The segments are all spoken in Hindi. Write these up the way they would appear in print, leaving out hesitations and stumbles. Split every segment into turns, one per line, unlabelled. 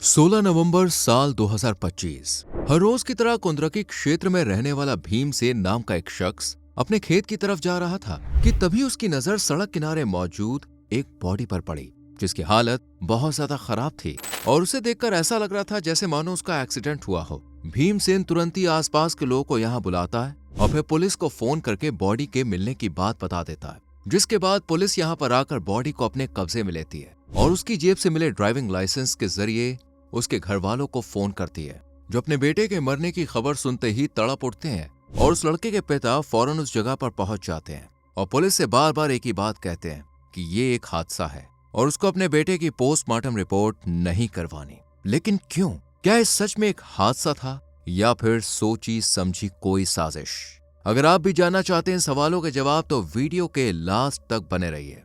16 नवंबर साल 2025। हर रोज की तरह कुंद्रकी क्षेत्र में रहने वाला भीमसेन नाम का एक शख्स अपने खेत की तरफ जा रहा था कि तभी उसकी नजर सड़क किनारे मौजूद एक बॉडी पर पड़ी, जिसकी हालत बहुत ज्यादा खराब थी और उसे देखकर ऐसा लग रहा था जैसे मानो उसका एक्सीडेंट हुआ हो। भीमसेन तुरंत ही आसपास के लोगों को यहाँ बुलाता है और फिर पुलिस को फोन करके बॉडी के मिलने की बात बता देता है, जिसके बाद पुलिस यहाँ पर आकर बॉडी को अपने कब्जे में लेती है और उसकी जेब से मिले ड्राइविंग लाइसेंस के जरिए उसके घर वालों को फोन करती है, जो अपने बेटे के मरने की खबर सुनते ही तड़प उठते हैं और उस लड़के के पिता फौरन उस जगह पर पहुंच जाते हैं और पुलिस से बार बार एक ही बात कहते हैं कि ये एक हादसा है और उसको अपने बेटे की पोस्टमार्टम रिपोर्ट नहीं करवानी। लेकिन क्यों? क्या ये सच में एक हादसा था या फिर सोची समझी कोई साजिश? अगर आप भी जानना चाहते हैं सवालों के जवाब तो वीडियो के लास्ट तक बने रहिए।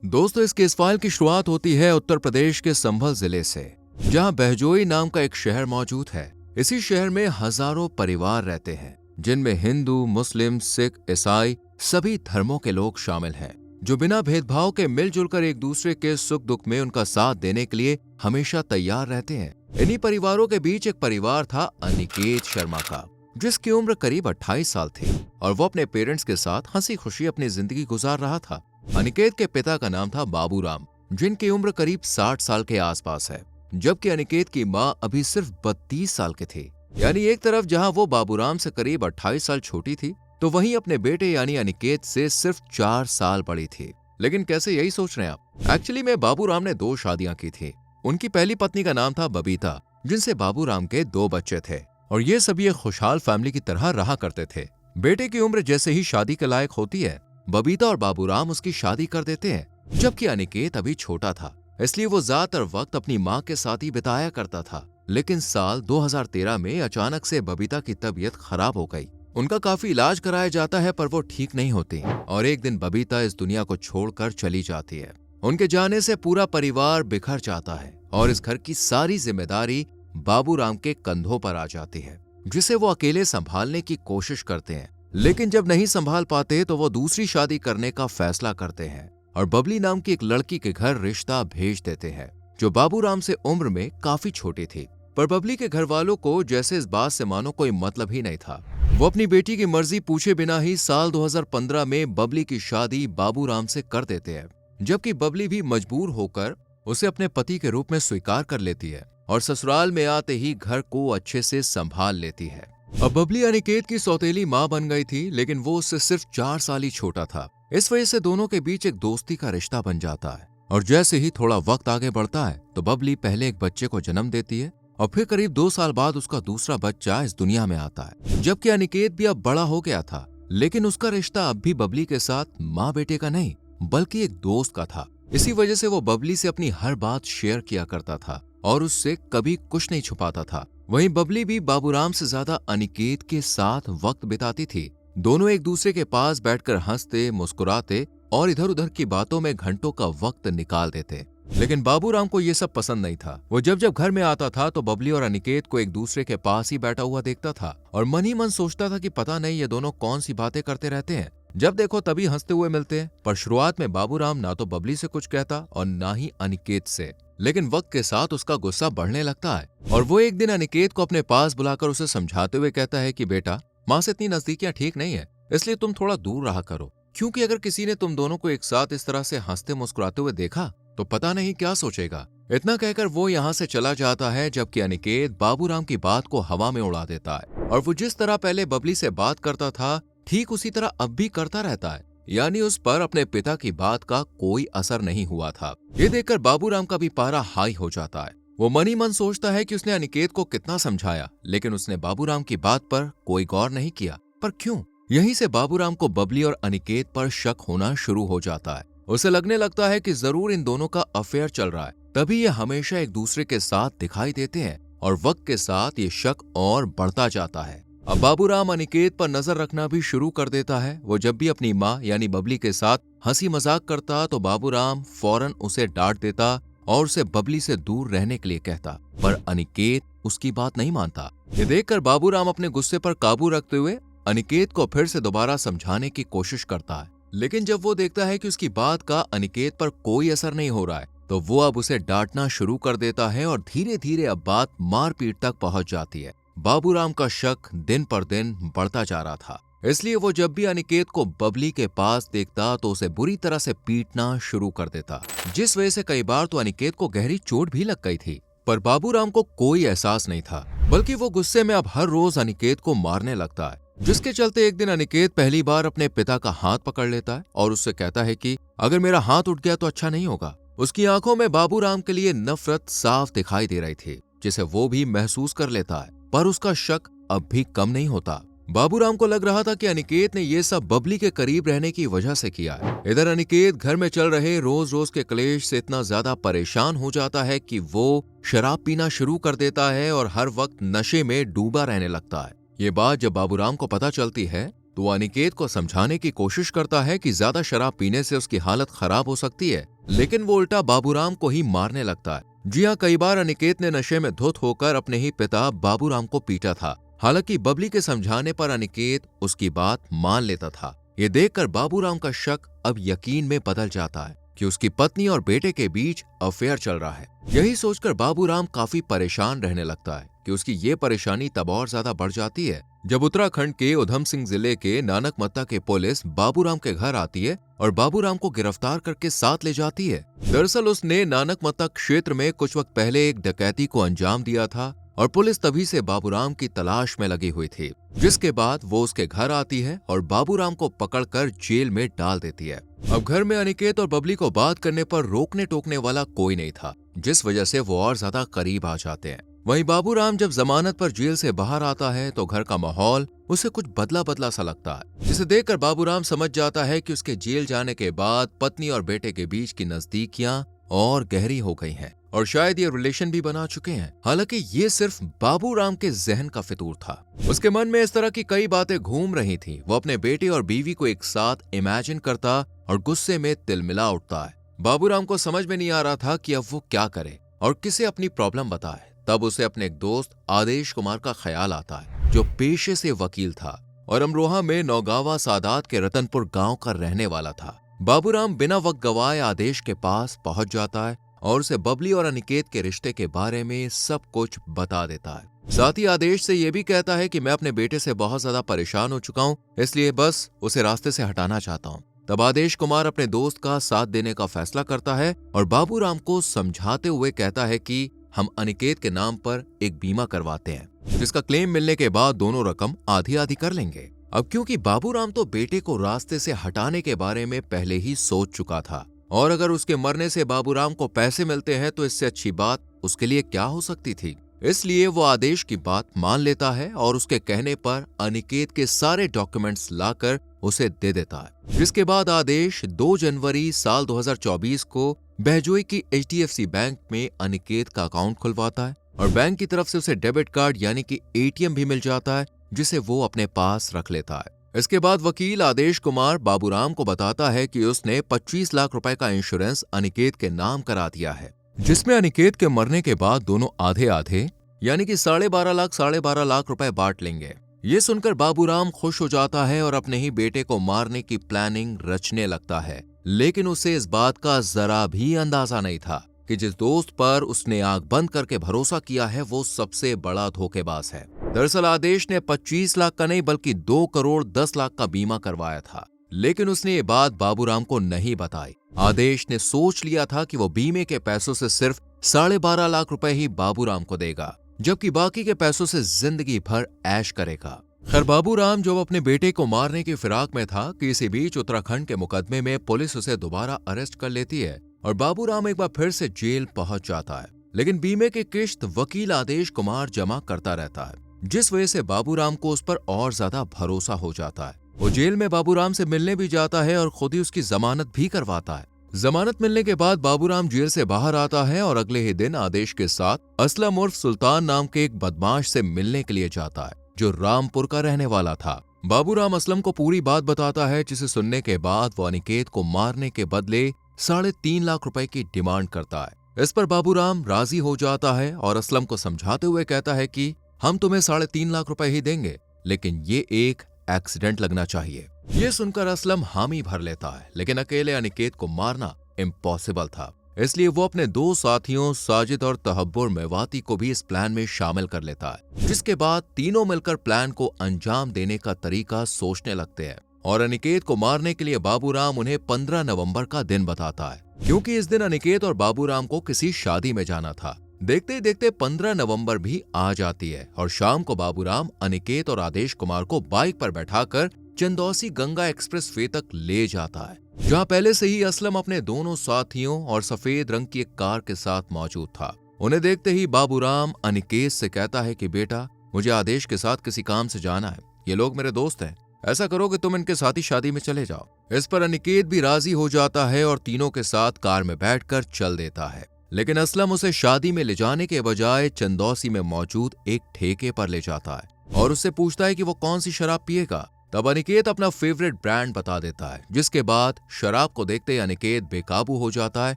दोस्तों, इस केस फाइल की शुरुआत होती है उत्तर प्रदेश के संभल जिले से, जहां बहजोई नाम का एक शहर मौजूद है। इसी शहर में हजारों परिवार रहते हैं, जिनमें हिंदू, मुस्लिम, सिख, ईसाई सभी धर्मों के लोग शामिल हैं, जो बिना भेदभाव के मिलजुल कर एक दूसरे के सुख दुख में उनका साथ देने के लिए हमेशा तैयार रहते हैं। इन्हीं परिवारों के बीच एक परिवार था अनिकेत शर्मा का, जिसकी उम्र करीब 28 साल थी और वो अपने पेरेंट्स के साथ हंसी खुशी अपनी जिंदगी गुजार रहा था। अनिकेत के पिता का नाम था बाबूराम, जिनकी उम्र करीब 60 साल के आसपास है, जबकि अनिकेत की मां अभी सिर्फ 32 साल की थी। यानी एक तरफ जहां वो बाबूराम से करीब 28 साल छोटी थी, तो वहीं अपने बेटे यानी अनिकेत से सिर्फ 4 साल बड़ी थी। लेकिन कैसे, यही सोच रहे हैं आप? एक्चुअली में बाबूराम ने 2 शादियां की थी। उनकी पहली पत्नी का नाम था बबीता, जिनसे बाबूराम के 2 बच्चे थे और ये सभी एक खुशहाल फैमिली की तरह रहा करते थे। बेटे की उम्र जैसे ही शादी के लायक होती है, बबीता और बाबूराम उसकी शादी कर देते हैं, जबकि अनिकेत अभी छोटा था, इसलिए वो ज्यादातर वक्त अपनी माँ के साथ ही बिताया करता था। लेकिन साल 2013 में अचानक से बबीता की तबीयत खराब हो गई। उनका काफी इलाज कराया जाता है पर वो ठीक नहीं होती और एक दिन बबीता इस दुनिया को छोड़कर चली जाती है। उनके जाने से पूरा परिवार बिखर जाता है और इस घर की सारी जिम्मेदारी बाबूराम के कंधों पर आ जाती है, जिसे वो अकेले संभालने की कोशिश करते हैं। लेकिन जब नहीं संभाल पाते तो वो दूसरी शादी करने का फैसला करते हैं और बबली नाम की एक लड़की के घर रिश्ता भेज देते हैं, जो बाबूराम से उम्र में काफी छोटी थी। पर बबली के घर वालों को जैसे इस बात से मानो कोई मतलब ही नहीं था। वो अपनी बेटी की मर्जी पूछे बिना ही साल 2015 में बबली की शादी बाबूराम से कर देते हैं, जबकि बबली भी मजबूर होकर उसे अपने पति के रूप में स्वीकार कर लेती है और ससुराल में आते ही घर को अच्छे से संभाल लेती है। अब बबली अनिकेत की सौतेली माँ बन गई थी, लेकिन वो उससे सिर्फ 4 साल ही छोटा था। इस वजह से दोनों के बीच एक दोस्ती का रिश्ता बन जाता है और जैसे ही थोड़ा वक्त आगे बढ़ता है तो बबली पहले एक बच्चे को जन्म देती है और फिर करीब 2 साल बाद उसका दूसरा बच्चा इस दुनिया में आता है। जबकि अनिकेत भी अब बड़ा हो गया था, लेकिन उसका रिश्ता अब भी बबली के साथ माँ बेटे का नहीं बल्कि एक दोस्त का था। इसी वजह से वो बबली से अपनी हर बात शेयर किया करता था और उससे कभी कुछ नहीं छुपाता था। वहीं बबली भी बाबूराम से ज्यादा अनिकेत के साथ वक्त बिताती थी। दोनों एक दूसरे के पास बैठकर हंसते, मुस्कुराते और इधर उधर की बातों में घंटों का वक्त निकाल देते। लेकिन बाबूराम को ये सब पसंद नहीं था। वो जब जब घर में आता था तो बबली और अनिकेत को एक दूसरे के पास ही बैठा हुआ देखता था और मन ही मन सोचता था कि पता नहीं ये दोनों कौन सी बातें करते रहते हैं। जब देखो तभी हंसते हुए मिलते हैं। पर शुरुआत में बाबूराम ना तो बबली से कुछ कहता और ना ही अनिकेत से, लेकिन वक्त के साथ उसका गुस्सा बढ़ने लगता है और वो एक दिन अनिकेत को अपने पास बुलाकर उसे समझाते हुए कहता है कि बेटा, माँ से इतनी नजदीकियां ठीक नहीं है, इसलिए तुम थोड़ा दूर रहा करो, क्योंकि अगर किसी ने तुम दोनों को एक साथ इस तरह से हंसते मुस्कुराते हुए देखा तो पता नहीं क्या सोचेगा। इतना कहकर वो यहाँ से चला जाता है, जबकि अनिकेत बाबूराम की बात को हवा में उड़ा देता है और वो जिस तरह पहले बबली से बात करता था ठीक उसी तरह अब भी करता रहता है। यानी उस पर अपने पिता की बात का कोई असर नहीं हुआ था। ये देखकर बाबूराम का भी पारा हाई हो जाता है। वो मन ही मन सोचता है कि उसने अनिकेत को कितना समझाया, लेकिन उसने बाबूराम की बात पर कोई गौर नहीं किया। पर क्यों? यहीं से बाबूराम को बबली और अनिकेत पर शक होना शुरू हो जाता है। उसे लगने लगता है कि जरूर इन दोनों का अफेयर चल रहा है, तभी ये हमेशा एक दूसरे के साथ दिखाई देते हैं और वक्त के साथ ये शक और बढ़ता जाता है। अब बाबूराम अनिकेत पर नजर रखना भी शुरू कर देता है। वो जब भी अपनी माँ यानी बबली के साथ हंसी मजाक करता तो बाबूराम फौरन उसे डांट देता और उसे बबली से दूर रहने के लिए कहता, पर अनिकेत उसकी बात नहीं मानता। ये देखकर बाबूराम अपने गुस्से पर काबू रखते हुए अनिकेत को फिर से दोबारा समझाने की कोशिश करता है, लेकिन जब वो देखता है कि उसकी बात का अनिकेत पर कोई असर नहीं हो रहा है, तो वो अब उसे डांटना शुरू कर देता है और धीरे धीरे अब बात मारपीट तक पहुंच जाती है। बाबूराम का शक दिन पर दिन बढ़ता जा रहा था, इसलिए वो जब भी अनिकेत को बबली के पास देखता तो उसे बुरी तरह से पीटना शुरू कर देता, जिस वजह से कई बार तो अनिकेत को गहरी चोट भी लग गई थी। पर बाबूराम को कोई एहसास नहीं था, बल्कि वो गुस्से में अब हर रोज अनिकेत को मारने लगता है, जिसके चलते एक दिन अनिकेत पहली बार अपने पिता का हाथ पकड़ लेता है और उससे कहता है कि अगर मेरा हाथ उठ गया तो अच्छा नहीं होगा। उसकी आंखों में बाबूराम के लिए नफरत साफ दिखाई दे रही थी, जिसे वो भी महसूस कर लेता है, पर उसका शक अब भी कम नहीं होता। बाबूराम को लग रहा था कि अनिकेत ने ये सब बबली के करीब रहने की वजह से किया है। इधर अनिकेत घर में चल रहे रोज रोज के क्लेश से इतना ज्यादा परेशान हो जाता है कि वो शराब पीना शुरू कर देता है और हर वक्त नशे में डूबा रहने लगता है। ये बात जब बाबूराम को पता चलती है तो वो अनिकेत को समझाने की कोशिश करता है कि ज्यादा शराब पीने से उसकी हालत खराब हो सकती है, लेकिन वो उल्टा बाबूराम को ही मारने लगता है। जी हाँ, कई बार अनिकेत ने नशे में धुत होकर अपने ही पिता बाबूराम को पीटा था। हालांकि बबली के समझाने पर अनिकेत उसकी बात मान लेता था। ये देखकर बाबूराम का शक अब यकीन में बदल जाता है कि उसकी पत्नी और बेटे के बीच अफेयर चल रहा है। यही सोचकर बाबूराम काफी परेशान रहने लगता है कि उसकी ये परेशानी तब और ज्यादा बढ़ जाती है जब उत्तराखंड के उधम सिंह जिले के नानकमत्ता के पुलिस बाबूराम के घर आती है और बाबूराम को गिरफ्तार करके साथ ले जाती है। दरअसल उसने नानकमत्ता क्षेत्र में कुछ वक्त पहले एक डकैती को अंजाम दिया था और पुलिस तभी से बाबूराम की तलाश में लगी हुई थी, जिसके बाद वो उसके घर आती है और बाबूराम को पकड़कर जेल में डाल देती है। अब घर में अनिकेत और बबली को बात करने पर रोकने टोकने वाला कोई नहीं था, जिस वजह से वो और ज्यादा करीब आ जाते हैं। वहीं बाबूराम जब जमानत पर जेल से बाहर आता है तो घर का माहौल उसे कुछ बदला बदला सा लगता है, जिसे देखकर बाबूराम समझ जाता है कि उसके जेल जाने के बाद पत्नी और बेटे के बीच की नजदीकियां और गहरी हो गई हैं और शायद ये रिलेशन भी बना चुके हैं। हालांकि ये सिर्फ बाबूराम के जहन का फितूर था। उसके मन में इस तरह की कई बातें घूम रही थी। वो अपने बेटे और बीवी को एक साथ इमेजिन करता और गुस्से में तिलमिला उठता है। बाबूराम को समझ में नहीं आ रहा था कि अब वो क्या करे और किसे अपनी प्रॉब्लम बताए। तब उसे अपने एक दोस्त आदेश कुमार का ख्याल आता है, जो पेशे से वकील था और अमरोहा में नौगावा सादात के रतनपुर गांव का रहने वाला था। बाबूराम बिना वक्त गवाए आदेश के पास पहुंच जाता है और उसे बबली और अनिकेत के रिश्ते के बारे में सब कुछ बता देता है। साथ ही आदेश से यह भी कहता है कि मैं अपने बेटे से बहुत ज्यादा परेशान हो चुका हूं, इसलिए बस उसे रास्ते से हटाना चाहता हूं। तब आदेश कुमार अपने दोस्त का साथ देने का फैसला करता है और बाबूराम को समझाते हुए कहता है कि हम अनिकेत के नाम पर एक बीमा करवाते हैं, जिसका क्लेम मिलने के बाद दोनों रकम आधी आधी कर लेंगे। अब क्योंकि बाबूराम तो बेटे को रास्ते से हटाने के बारे में पहले ही सोच चुका था और अगर उसके मरने से बाबूराम को पैसे मिलते हैं तो इससे अच्छी बात उसके लिए क्या हो सकती थी। इसलिए वो आदेश की बात मान लेता है और उसके कहने पर अनिकेत के सारे डॉक्यूमेंट्स लाकर उसे दे देता है, जिसके बाद आदेश 2 जनवरी साल 2024 को बहजोई की HDFC बैंक में अनिकेत का अकाउंट खुलवाता है और बैंक की तरफ से उसे डेबिट कार्ड यानी कि ATM भी मिल जाता है, जिसे वो अपने पास रख लेता है। इसके बाद वकील आदेश कुमार बाबूराम को बताता है कि उसने 25 लाख रुपए का इंश्योरेंस अनिकेत के नाम करा दिया है, जिसमें अनिकेत के मरने के बाद दोनों आधे आधे यानी कि 12.5 लाख रुपए बांट लेंगे। ये सुनकर बाबूराम खुश हो जाता है और अपने ही बेटे को मारने की प्लानिंग रचने लगता है, लेकिन उसे इस बात का जरा भी अंदाजा नहीं था कि जिस दोस्त पर उसने आंख बंद करके भरोसा किया है वो सबसे बड़ा धोखेबाज है। दरअसल आदेश ने 25 लाख का नहीं बल्कि 2 करोड़ 10 लाख का बीमा करवाया था, लेकिन उसने ये बात बाबूराम को नहीं बताई। आदेश ने सोच लिया था कि वो बीमे के पैसों से सिर्फ 12.5 लाख रुपए ही बाबूराम को देगा, जबकि बाकी के पैसों से जिंदगी भर ऐश करेगा। खैर बाबूराम जब अपने बेटे को मारने की फिराक में था कि इसी बीच उत्तराखंड के मुकदमे में पुलिस उसे दोबारा अरेस्ट कर लेती है और बाबूराम एक बार फिर से जेल पहुंच जाता है, लेकिन बीमे की किश्त वकील आदेश कुमार जमा करता रहता है, जिस वजह से बाबूराम को उस पर और ज्यादा भरोसा हो जाता है। वो जेल में बाबूराम से मिलने भी जाता है और खुद ही उसकी जमानत भी करवाता है। जमानत मिलने के बाद बाबूराम जेल से बाहर आता है और अगले ही दिन आदेश के साथ असलम उर्फ सुल्तान नाम के एक बदमाश से मिलने के लिए जाता है, जो रामपुर का रहने वाला था। बाबूराम असलम को पूरी बात बताता है, जिसे सुनने के बाद वो अनिकेत को मारने के बदले 3.5 लाख रुपए की डिमांड करता है। इस पर बाबूराम राजी हो जाता है और असलम को समझाते हुए कहता है कि हम तुम्हें 3.5 लाख रुपए ही देंगे, लेकिन ये एक एक्सीडेंट लगना चाहिए। ये सुनकर असलम हामी भर लेता है, लेकिन अकेले अनिकेत को मारना इम्पॉसिबल था। इसलिए वो अपने 2 साथियों साजिद और तहब्बुर मेवाती को भी इस प्लान में शामिल कर लेता है, जिसके बाद तीनों मिलकर प्लान को अंजाम देने का तरीका सोचने लगते हैं। और अनिकेत को मारने के लिए बाबूराम उन्हें 15 नवंबर का दिन बताता है, क्योंकि इस दिन अनिकेत और बाबूराम को किसी शादी में जाना था। देखते ही देखते 15 नवंबर भी आ जाती है और शाम को बाबूराम अनिकेत और आदेश कुमार को बाइक पर बैठाकर चंदौसी गंगा एक्सप्रेस वे तक ले जाता है, जहां पहले से ही असलम अपने दोनों साथियों और सफेद रंग की एक कार के साथ मौजूद था। उन्हें देखते ही बाबूराम अनिकेत से कहता है कि बेटा, मुझे आदेश के साथ किसी काम से जाना है, ये लोग मेरे दोस्त हैं, ऐसा करो कि तुम इनके साथ ही शादी में चले जाओ। इस पर अनिकेत भी राजी हो जाता है और तीनों के साथ कार में बैठकर चल देता है। लेकिन असलम उसे शादी में ले जाने के बजाय चंदौसी में मौजूद एक ठेके पर ले जाता है और उससे पूछता है कि वो कौन सी शराब पिएगा। तब अनिकेत अपना फेवरेट ब्रांड बता देता है, जिसके बाद शराब को देखते ही अनिकेत बेकाबू हो जाता है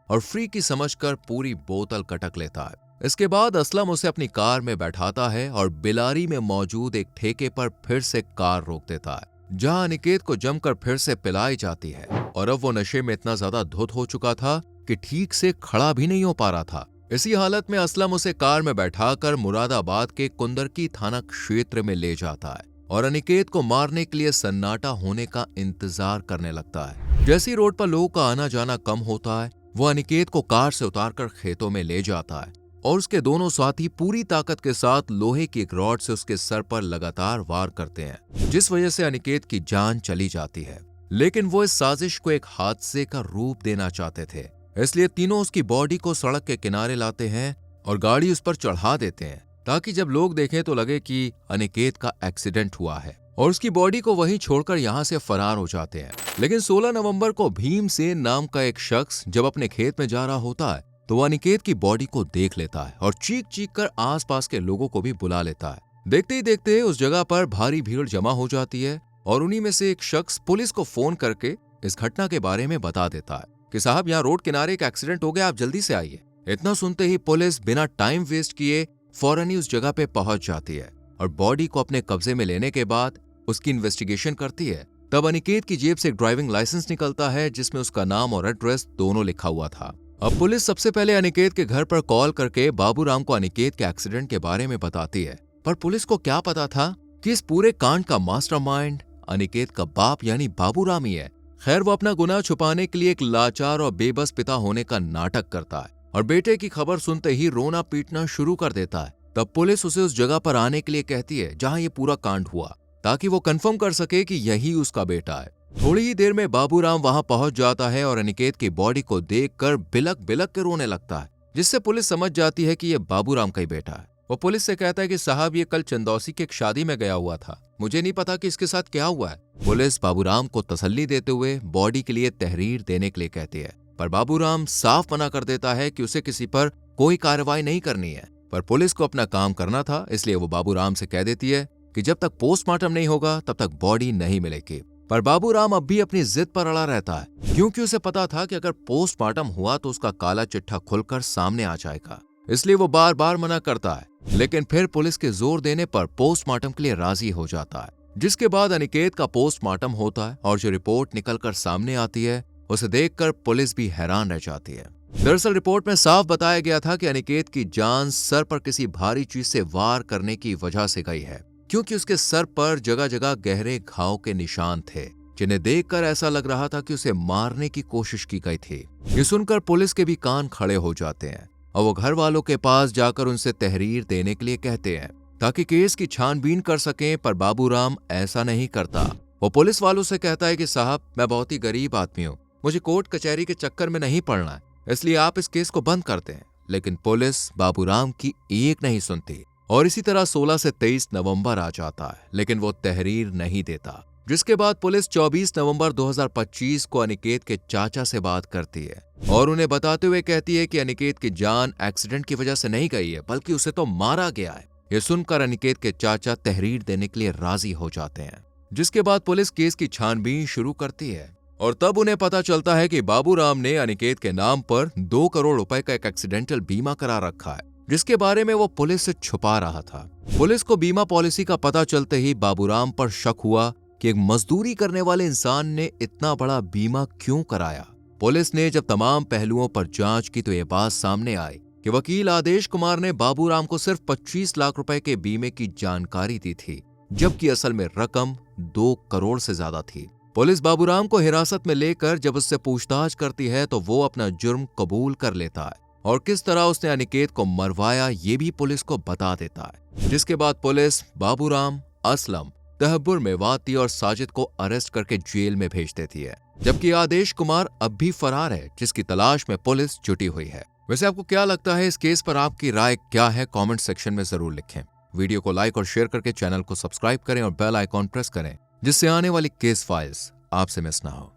और फ्री की समझकर पूरी बोतल कटक लेता है। इसके बाद असलम उसे अपनी कार में बैठाता है और बिलारी में मौजूद एक ठेके पर फिर से कार रोक देता है, जहां अनिकेत को जमकर फिर से पिलाई जाती है। और अब वो नशे में इतना ज्यादा धुत हो चुका था कि ठीक से खड़ा भी नहीं हो पा रहा था। इसी हालत में असलम उसे कार में बैठाकर मुरादाबाद के कुंदरकी थाना क्षेत्र में ले जाता है और अनिकेत को मारने के लिए सन्नाटा होने का इंतजार करने लगता है। जैसे ही रोड पर लोगों का आना जाना कम होता है, वो अनिकेत को कार से उतारकर खेतों में ले जाता है और उसके दोनों साथी पूरी ताकत के साथ लोहे की एक रॉड से उसके सर पर लगातार वार करते हैं, जिस वजह से अनिकेत की जान चली जाती है। लेकिन वो इस साजिश को एक हादसे का रूप देना चाहते थे, इसलिए तीनों उसकी बॉडी को सड़क के किनारे लाते हैं और गाड़ी उस पर चढ़ा देते हैं, ताकि जब लोग देखें तो लगे कि अनिकेत का एक्सीडेंट हुआ है, और उसकी बॉडी को वहीं छोड़कर यहां से फरार हो जाते हैं। लेकिन 16 नवंबर को भीमसेन नाम का एक शख्स जब अपने खेत में जा रहा होता है, तो वो अनिकेत की बॉडी को देख लेता है और चीख चीख कर आसपास के लोगों को भी बुला लेता है। देखते ही देखते उस जगह पर भारी भीड़ जमा हो जाती है और उन्हीं में से एक शख्स पुलिस को फोन करके इस घटना के बारे में बता देता है कि साहब, यहाँ रोड किनारे एक एक्सीडेंट हो गया, आप जल्दी से आइए। इतना सुनते ही पुलिस बिना टाइम वेस्ट किए फौरन ही उस जगह पे पहुंच जाती है और बॉडी को अपने कब्जे में लेने के बाद उसकी इन्वेस्टिगेशन करती है। तब अनिकेत की जेब से एक ड्राइविंग लाइसेंस निकलता है, जिसमें उसका नाम और एड्रेस दोनों लिखा हुआ था। अब पुलिस सबसे पहले अनिकेत के घर पर कॉल करके बाबूराम को अनिकेत के एक्सीडेंट के बारे में बताती है, पर पुलिस को क्या पता था कि इस पूरे कांड का मास्टरमाइंड अनिकेत का बाप यानी बाबूराम ही है। खैर, वो अपना गुनाह छुपाने के लिए एक लाचार और बेबस पिता होने का नाटक करता है और बेटे की खबर सुनते ही रोना पीटना शुरू कर देता है। तब पुलिस उसे उस जगह पर आने के लिए कहती है जहां ये पूरा कांड हुआ, ताकि वो कंफर्म कर सके कि यही उसका बेटा है। थोड़ी ही देर में बाबूराम वहां पहुंच जाता है और अनिकेत की बॉडी को देखकर बिलक बिलक के रोने लगता है, जिससे पुलिस समझ जाती है कि यह बाबूराम का ही बेटा है। वो पुलिस से कहता है कि साहब, ये कल चंदौसी की एक शादी में गया हुआ था, मुझे नहीं पता कि इसके साथ क्या हुआ है। पुलिस बाबूराम को तसल्ली देते हुए बॉडी के लिए तहरीर देने के लिए कहती है, पर बाबूराम साफ मना कर देता है कि उसे किसी पर कोई कार्रवाई नहीं करनी है। पर पुलिस को अपना काम करना था, इसलिए वो बाबूराम से कह देती है कि जब तक पोस्टमार्टम नहीं होगा तब तक बॉडी नहीं मिलेगी। पर बाबूराम अब भी अपनी जिद पर अड़ा रहता है, क्योंकि उसे पता था कि अगर पोस्टमार्टम हुआ तो उसका काला चिट्ठा खुलकर सामने आ जाएगा, इसलिए वो बार बार मना करता है। लेकिन फिर पुलिस के जोर देने पर पोस्टमार्टम के लिए राजी हो जाता है, जिसके बाद अनिकेत का पोस्टमार्टम होता है और जो रिपोर्ट निकलकर सामने आती है उसे देखकर पुलिस भी हैरान रह जाती है। दरअसल रिपोर्ट में साफ बताया गया था कि अनिकेत की जान सर पर किसी भारी चीज से वार करने की वजह से गई है, क्योंकि उसके सर पर जगह जगह गहरे घाव के निशान थे, जिन्हें देखकर ऐसा लग रहा था कि उसे मारने की कोशिश की गई थी। ये सुनकर पुलिस के भी कान खड़े हो जाते हैं और वो घर वालों के पास जाकर उनसे तहरीर देने के लिए कहते हैं, ताकि केस की छानबीन कर सकें। पर बाबूराम ऐसा नहीं करता। वो पुलिस वालों से कहता है कि साहब, मैं बहुत ही गरीब आदमी हूँ, मुझे कोर्ट कचहरी के चक्कर में नहीं पड़ना है, इसलिए आप इस केस को बंद करते हैं। लेकिन पुलिस बाबूराम की एक नहीं सुनती और इसी तरह 16 से 23 नवंबर आ जाता है, लेकिन वो तहरीर नहीं देता। जिसके बाद पुलिस 24 नवंबर 2025 को अनिकेत के चाचा से बात करती है और उन्हें बताते हुए कहती है कि अनिकेत की जान एक्सीडेंट की वजह से नहीं गई है, बल्कि उसे तो मारा गया है। ये सुनकर अनिकेत के चाचा तहरीर देने के लिए राजी हो जाते हैं, जिसके बाद पुलिस केस की छानबीन शुरू करती है और तब उन्हें पता चलता है कि बाबूराम ने अनिकेत के नाम पर 2 करोड़ रुपए का एक एक्सीडेंटल बीमा करा रखा है, जिसके बारे में वो पुलिस से छुपा रहा था। पुलिस को बीमा पॉलिसी का पता चलते ही बाबूराम पर शक हुआ कि एक मजदूरी करने वाले इंसान ने इतना बड़ा बीमा क्यों कराया। पुलिस ने जब तमाम पहलुओं पर जांच की तो ये बात सामने आई कि वकील आदेश कुमार ने बाबूराम को सिर्फ 25 लाख रुपए के बीमे की जानकारी दी थी, जबकि असल में रकम 2 करोड़ से ज्यादा थी। पुलिस बाबूराम को हिरासत में लेकर जब उससे पूछताछ करती है तो वो अपना जुर्म कबूल कर लेता है और किस तरह उसने अनिकेत को मरवाया ये भी पुलिस को बता देता है। जिसके बाद पुलिस बाबूराम, असलम, तहब्बुर मेवाती और साजिद को अरेस्ट करके जेल में भेज देती है, जबकि आदेश कुमार अब भी फरार है, जिसकी तलाश में पुलिस जुटी हुई है। वैसे आपको क्या लगता है, इस केस पर आपकी राय क्या है? कमेंट सेक्शन में जरूर लिखें। वीडियो को लाइक और शेयर करके चैनल को सब्सक्राइब करें और बेल आइकॉन प्रेस करें, जिससे आने वाली केस फाइल्स आपसे मिस ना हो।